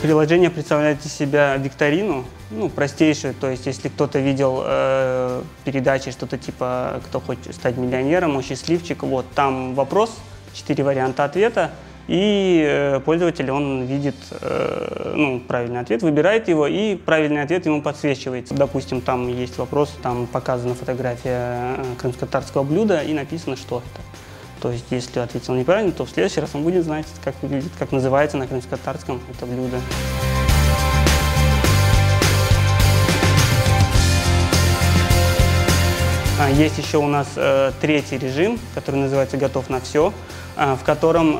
Приложение представляет из себя викторину, простейшую, то есть если кто-то видел передачи, что-то типа «Кто хочет стать миллионером», «О счастливчик», вот там вопрос, 4 варианта ответа, и пользователь, он видит правильный ответ, выбирает его, и правильный ответ ему подсвечивается. Допустим, там есть вопрос, там показана фотография крымско-татарского блюда, и написано, что это. То есть, если ответил неправильно, то в следующий раз он будет знать, как выглядит, как называется на крымско-татарском это блюдо. Есть еще у нас третий режим, который называется «Готов на все», в котором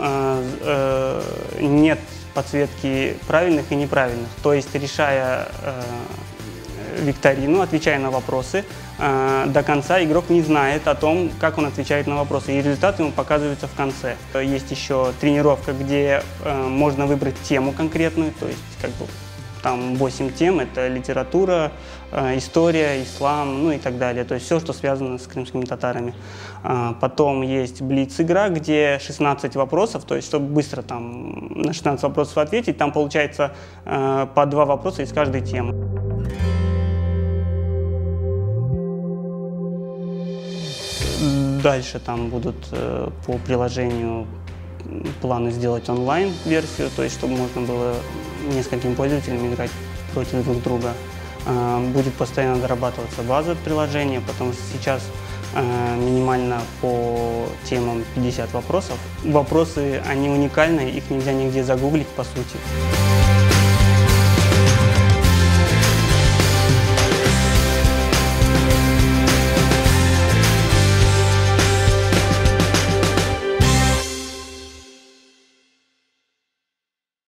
нет подсветки правильных и неправильных. То есть, решая викторину, отвечая на вопросы, до конца игрок не знает о том, как он отвечает на вопросы, и результат ему показывается в конце. Есть еще тренировка, где можно выбрать тему конкретную, то есть там 8 тем, это литература, история, ислам, и так далее, то есть все, что связано с крымскими татарами. Потом есть блиц-игра, где 16 вопросов, то есть чтобы быстро на 16 вопросов ответить, там получается по 2 вопроса из каждой темы. Дальше там будут по приложению планы сделать онлайн-версию, то есть чтобы можно было нескольким пользователям играть против друг друга. Будет постоянно дорабатываться база приложения, потому что сейчас минимально по темам 50 вопросов. Вопросы, они уникальные, их нельзя нигде загуглить, по сути.